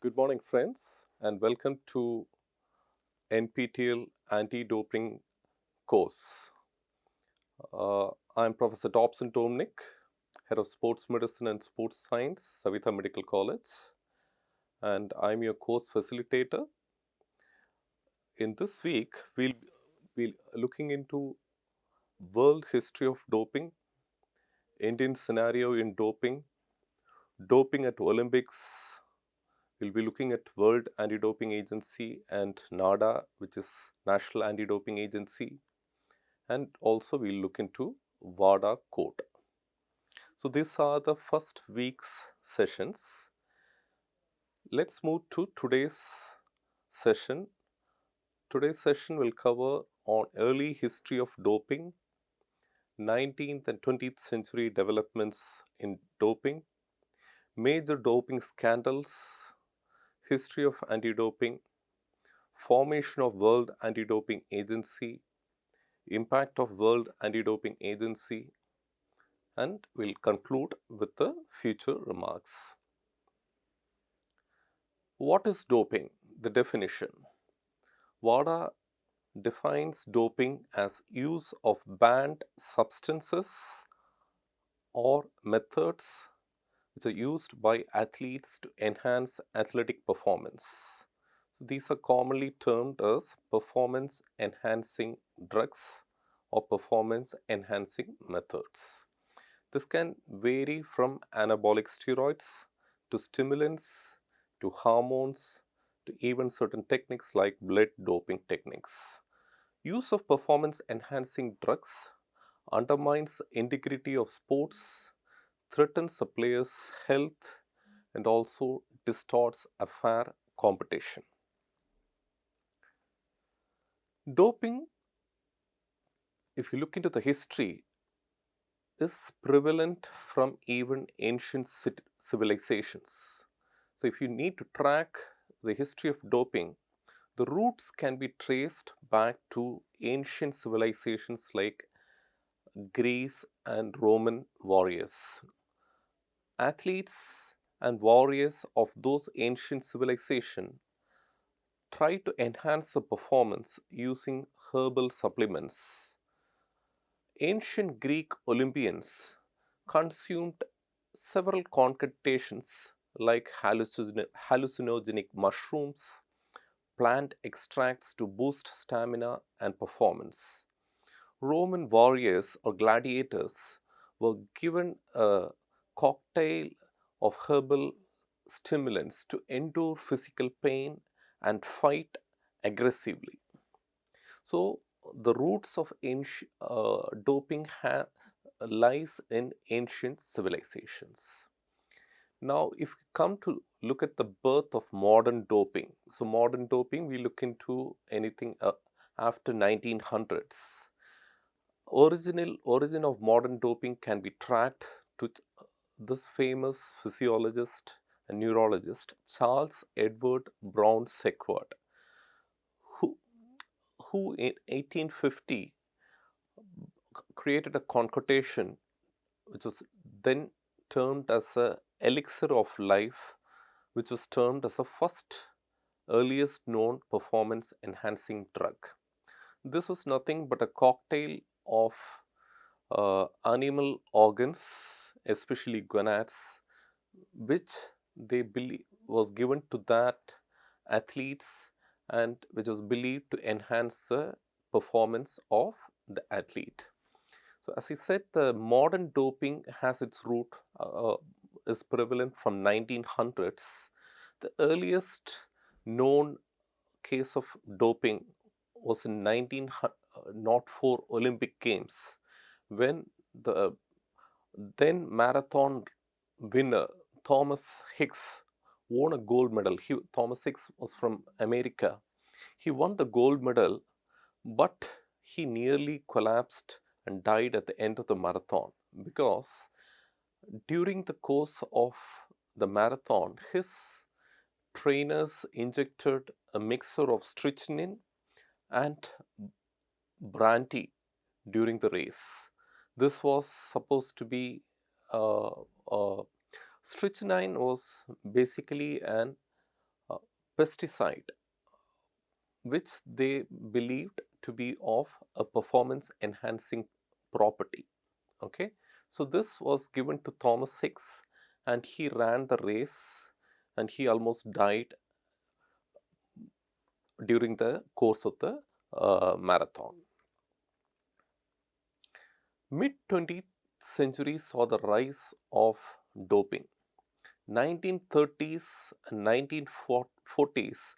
Good morning, friends, and welcome to NPTEL Anti-Doping course. I'm Professor Dobson Dominic, Head of Sports Medicine and Sports Science, Savitha Medical College, and I'm your course facilitator. In this week, we'll be looking into world history of doping, Indian scenario in doping, doping at Olympics. We'll be looking at World Anti-Doping Agency and NADA, which is National Anti-Doping Agency, and also we'll look into WADA code. So these are the first week's sessions. Let's move to today's session. Today's session will cover on early history of doping, 19th and 20th century developments in doping, major doping scandals, history of anti-doping, formation of World Anti-Doping Agency, impact of World Anti-Doping Agency, and we'll conclude with the future remarks. What is doping? The definition. WADA defines doping as use of banned substances or methods which are used by athletes to enhance athletic performance. So these are commonly termed as performance enhancing drugs or performance enhancing methods. This can vary from anabolic steroids to stimulants to hormones to even certain techniques like blood doping techniques. Use of performance enhancing drugs undermines the integrity of sports, threatens a player's health, and also distorts a fair competition. Doping, if you look into the history, is prevalent from even ancient civilizations. So, if you need to track the history of doping, the roots can be traced back to ancient civilizations like Greece and Roman warriors. Athletes and warriors of those ancient civilizations try to enhance the performance using herbal supplements. Ancient Greek Olympians consumed several concoctions like hallucinogenic mushrooms, plant extracts to boost stamina and performance. Roman warriors or gladiators were given a cocktail of herbal stimulants to endure physical pain and fight aggressively. So, the roots of doping lies in ancient civilizations. Now, if we come to look at the birth of modern doping, so modern doping we look into anything after 1900s. Origin of modern doping can be tracked to this famous physiologist and neurologist Charles Edward Brown Sequard, who, who in 1850 created a concoction which was then termed as a elixir of life, which was termed as the first earliest known performance enhancing drug. This was nothing but a cocktail of animal organs, especially gonads, which they believe was given to that athletes and which was believed to enhance the performance of the athlete. So, as I said, the modern doping has its root is prevalent from 1900s. The earliest known case of doping was in 1904 Olympic Games when the then marathon winner Thomas Hicks won a gold medal. Thomas Hicks was from America. He won the gold medal, but he nearly collapsed and died at the end of the marathon because during the course of the marathon, his trainers injected a mixture of strychnine and brandy during the race. This was supposed to be uh, uh, strychnine was basically an pesticide which they believed to be of a performance enhancing property. Okay, so this was given to Thomas Hicks and he ran the race and he almost died during the course of the marathon. Mid 20th century saw the rise of doping. 1930s and 1940s,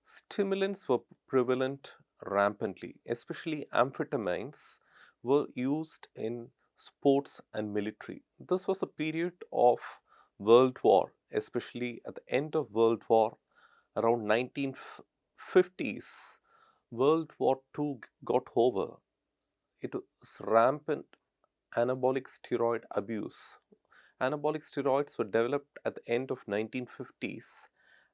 stimulants were prevalent rampantly, especially amphetamines were used in sports and military. This was a period of World War, especially at the end of World War, around 1950s. World War II got over. It was rampant anabolic steroid abuse. Anabolic steroids were developed at the end of 1950s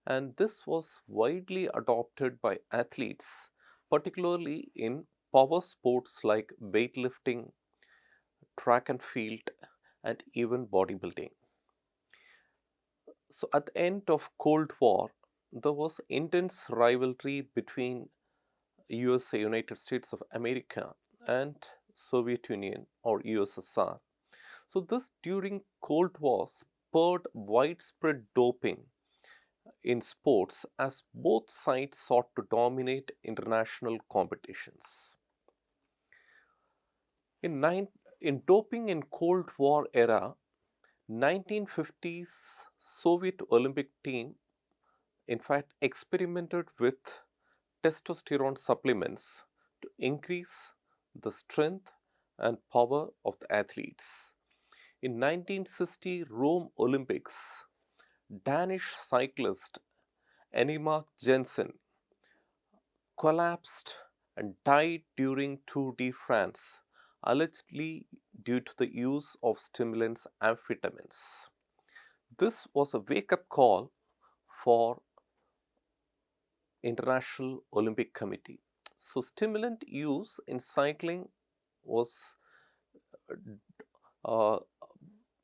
and this was widely adopted by athletes, particularly in power sports like weightlifting, track and field, and even bodybuilding. So at the end of Cold War, there was intense rivalry between USA, United States of America, and Soviet Union or USSR. So this during Cold War spurred widespread doping in sports as both sides sought to dominate international competitions. In, in doping in Cold War era, 1950s Soviet Olympic team in fact experimented with testosterone supplements to increase the strength and power of the athletes. In 1960 Rome Olympics, Danish cyclist Anima Jensen collapsed and died during Tour de France, allegedly due to the use of stimulants amphetamines. This was a wake-up call for International Olympic Committee. So stimulant use in cycling was uh,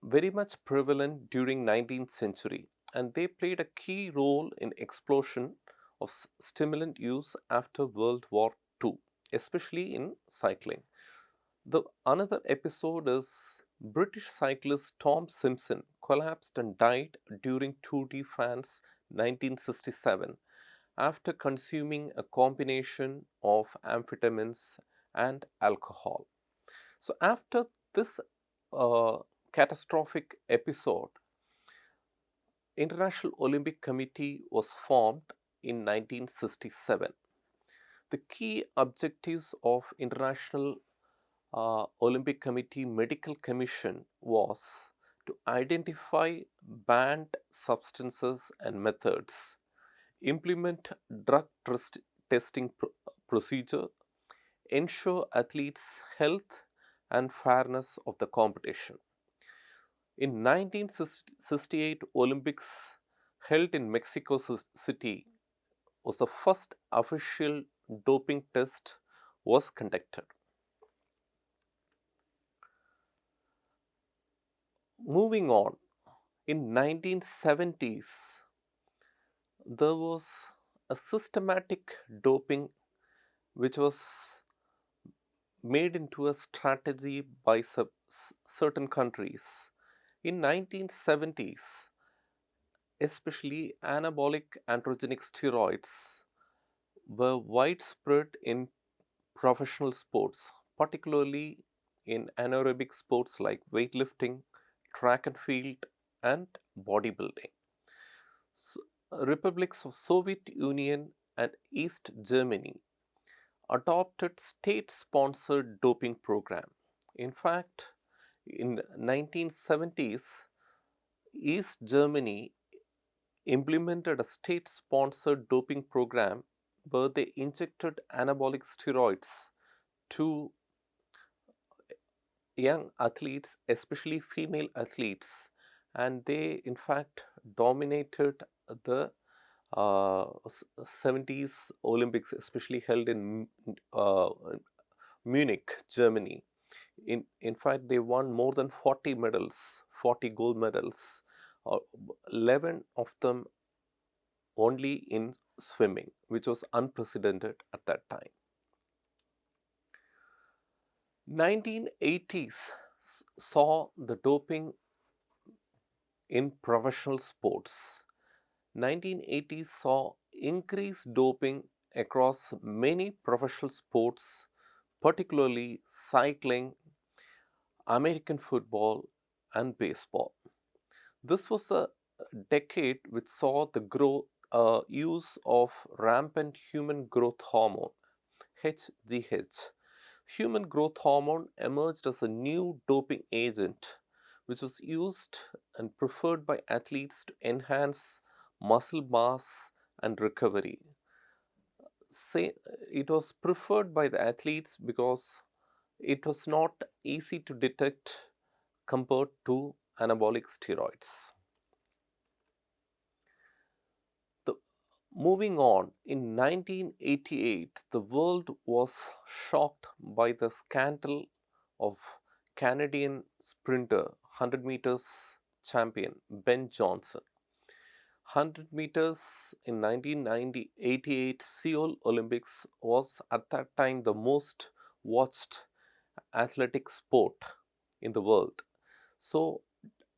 very much prevalent during 19th century and they played a key role in explosion of stimulant use after World War II, especially in cycling. The another episode is British cyclist Tom Simpson collapsed and died during Tour de France 1967 after consuming a combination of amphetamines and alcohol. So after this uh, catastrophic episode, International Olympic Committee was formed in 1967. The key objectives of International Olympic Committee Medical Commission was to identify banned substances and methods, implement drug testing procedure, ensure athletes' health and fairness of the competition. In 1968 Olympics held in Mexico City was the first official doping test was conducted. Moving on, in 1970s there was a systematic doping which was made into a strategy by certain countries. In 1970s, especially anabolic androgenic steroids were widespread in professional sports, particularly in anaerobic sports like weightlifting, track and field, and bodybuilding. So, republics of Soviet Union and East Germany adopted state-sponsored doping program. In fact, in 1970s, East Germany implemented a state-sponsored doping program where they injected anabolic steroids to young athletes, especially female athletes, and they in fact dominated the 70s Olympics, especially held in Munich, Germany. In fact, they won more than 40 medals, 40 gold medals, uh, 11 of them only in swimming, which was unprecedented at that time. 1980s saw the doping in professional sports. 1980s saw increased doping across many professional sports, particularly cycling, American football, and baseball. This was the decade which saw the use of rampant human growth hormone, HGH. Human growth hormone emerged as a new doping agent which was used and preferred by athletes to enhance muscle mass and recovery. Say, it was preferred by the athletes because it was not easy to detect compared to anabolic steroids. The, Moving on, in 1988, the world was shocked by the scandal of Canadian sprinter, 100 meters champion Ben Johnson. 100 meters in 1988 Seoul Olympics was at that time the most watched athletic sport in the world. So,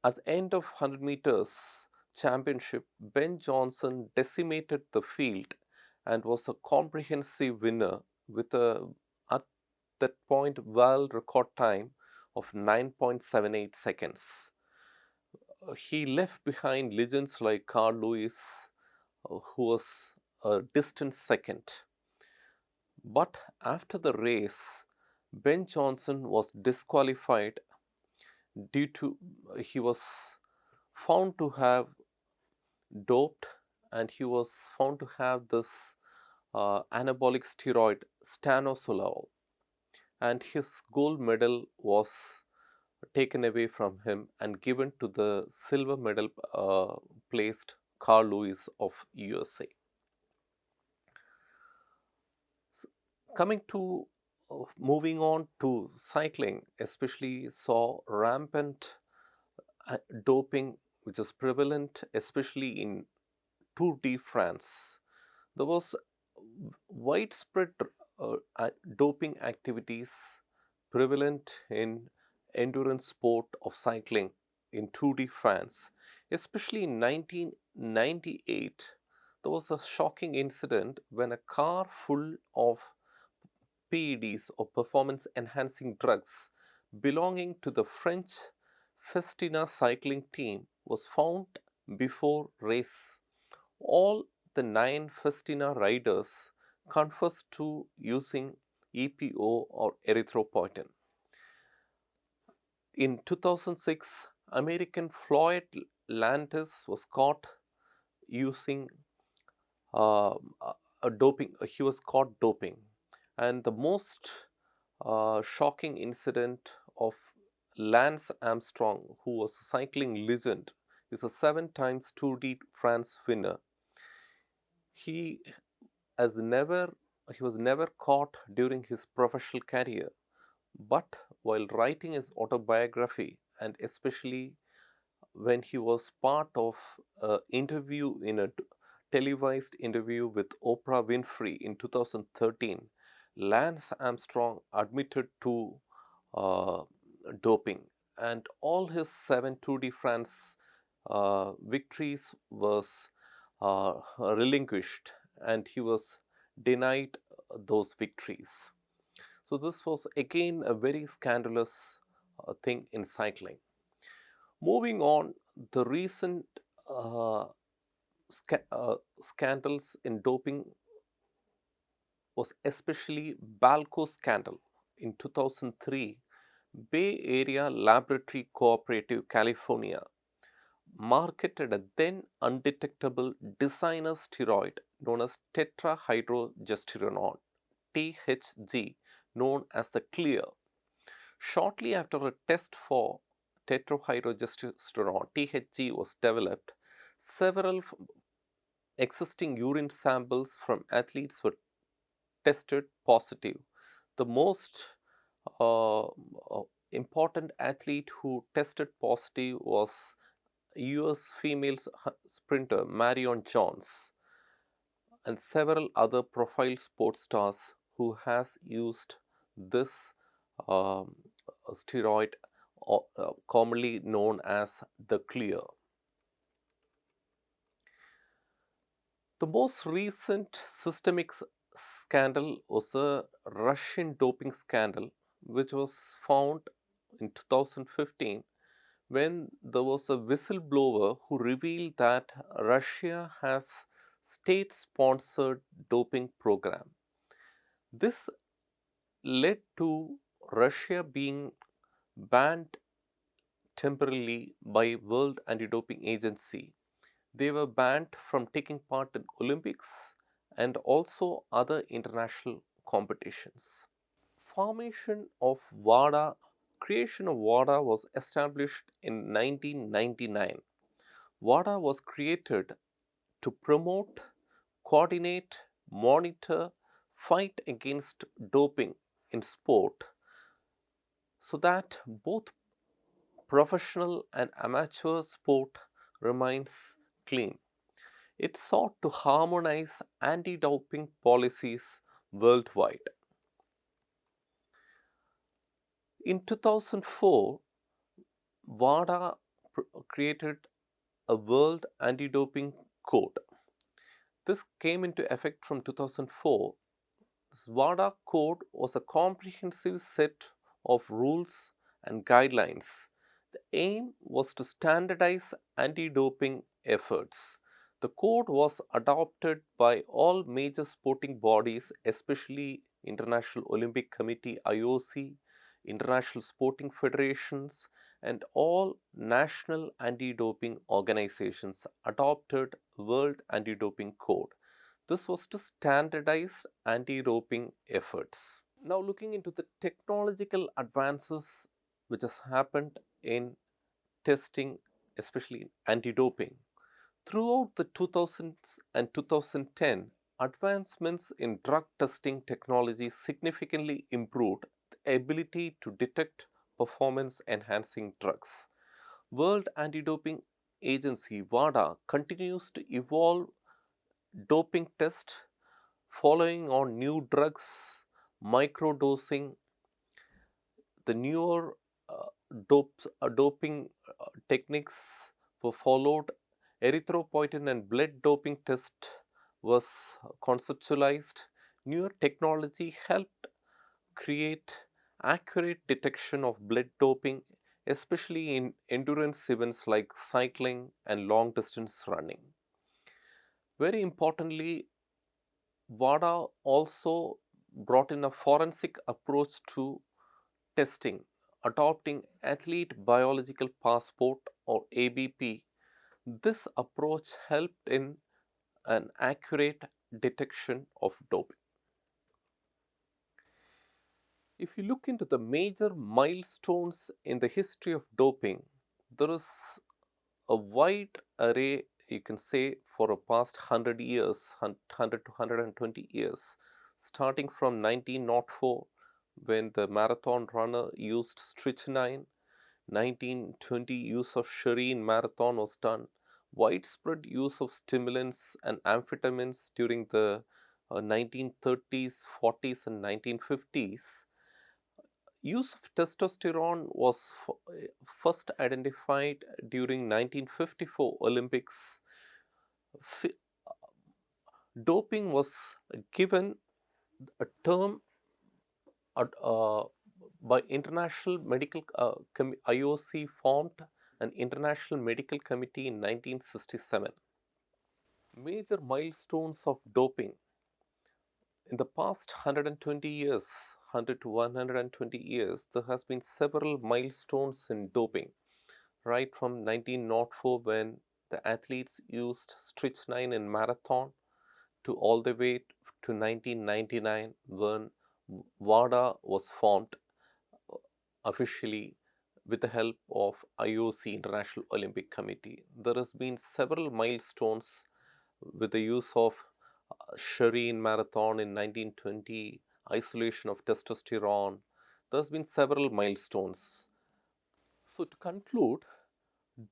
at the end of 100 meters championship, Ben Johnson decimated the field and was a comprehensive winner with a at that point world record time of 9.78 seconds. He left behind legends like Carl Lewis, who was a distant second. But after the race, Ben Johnson was disqualified due to he was found to have doped and he was found to have this anabolic steroid stanosolol, and his gold medal was taken away from him and given to the silver medal placed Carl Lewis of USA. Coming to moving on to cycling, especially saw rampant doping which is prevalent, especially in Tour de France. There was widespread doping activities prevalent in endurance sport of cycling in Tour de France, especially in 1998. There was a shocking incident when a car full of PEDs or performance enhancing drugs belonging to the French Festina cycling team was found before race. All the 9 Festina riders confessed to using EPO or erythropoietin. In 2006, American Floyd Landis was caught using uh, a doping. He was caught doping, and the most shocking incident of Lance Armstrong, who was a cycling legend, is a 7 times Tour de France winner. He he was never caught during his professional career, but while writing his autobiography and especially when he was part of an interview in a televised interview with Oprah Winfrey in 2013, Lance Armstrong admitted to uh, doping, and all his 7 Tour de France victories was relinquished, and he was denied those victories. So this was again a very scandalous thing in cycling. Moving on, the recent uh, scandals in doping was especially Balco scandal in 2003. Bay Area Laboratory Cooperative California marketed a then undetectable designer steroid known as tetrahydrogesterone THG, known as the Clear. Shortly after a test for tetrahydrogesterone THG was developed, several existing urine samples from athletes were tested positive. The most uh, important athlete who tested positive was US female sprinter Marion Jones. and several other profile sports stars who has used this um, steroid, commonly known as the clear. The most recent systemic scandal was a Russian doping scandal, which was found in 2015 when there was a whistleblower who revealed that Russia has state sponsored doping program. This led to Russia being banned temporarily by World Anti-Doping Agency. They were banned from taking part in Olympics and also other international competitions. Formation of WADA, creation of WADA was established in 1999. WADA was created to promote, coordinate, monitor, fight against doping in sport so that both professional and amateur sport remains clean. It sought to harmonize anti doping policies worldwide. In 2004, WADA created a World Anti Doping Code. This came into effect from 2004. This WADA code was a comprehensive set of rules and guidelines. The aim was to standardize anti doping efforts. The code was adopted by all major sporting bodies, especially International Olympic Committee IOC, international sporting federations, and all national anti doping organizations adopted World Anti Doping Code. This was to standardize anti doping efforts. Now, looking into the technological advances which has happened in testing, especially anti doping. Throughout the 2000s and 2010, advancements in drug testing technology significantly improved the ability to detect performance enhancing drugs. World Anti-Doping Agency WADA continues to evolve doping test following on new drugs, microdosing, the newer doping techniques were followed. Erythropoietin and blood doping test was conceptualized. Newer technology helped create accurate detection of blood doping, especially in endurance events like cycling and long distance running. Very importantly, WADA also brought in a forensic approach to testing, adopting athlete biological passport or ABP. This approach helped in an accurate detection of doping. If you look into the major milestones in the history of doping, there is a wide array, you can say, for a past 100 years, 100 to 120 years, starting from 1904 when the marathon runner used strychnine. 1920 use of Shireen marathon was done. Widespread use of stimulants and amphetamines during the 1930s, 40s, and 1950s. Use of testosterone was first identified during 1954 Olympics. Doping was given a term uh, by International Medical IOC formed an International Medical Committee in 1967. Major milestones of doping in the past 120 years, 100 to 120 years, there has been several milestones in doping. Right from 1904 when the athletes used strychnine in marathon to all the way to 1999 when WADA was formed officially with the help of IOC, International Olympic Committee. There has been several milestones with the use of Shireen marathon in 1920, isolation of testosterone. There's been several milestones. So to conclude,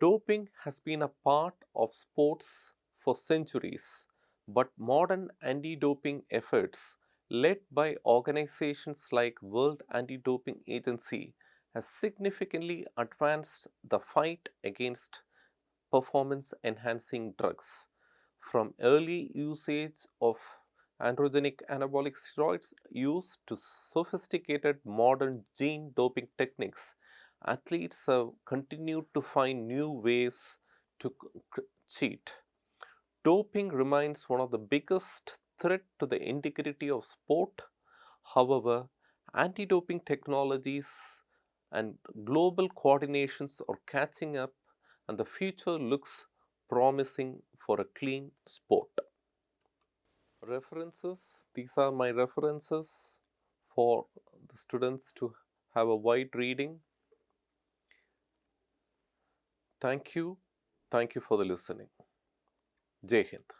doping has been a part of sports for centuries. But modern anti-doping efforts led by organizations like World Anti-Doping Agency has significantly advanced the fight against performance enhancing drugs. From early usage of androgenic anabolic steroids use to sophisticated modern gene doping techniques, athletes have continued to find new ways to cheat. Doping remains one of the biggest threat to the integrity of sport. However, anti-doping technologies and global coordinations are catching up and the future looks promising for a clean sport. References, these are my references for the students to have a wide reading. Thank you. Thank you for the listening. Jai Hind.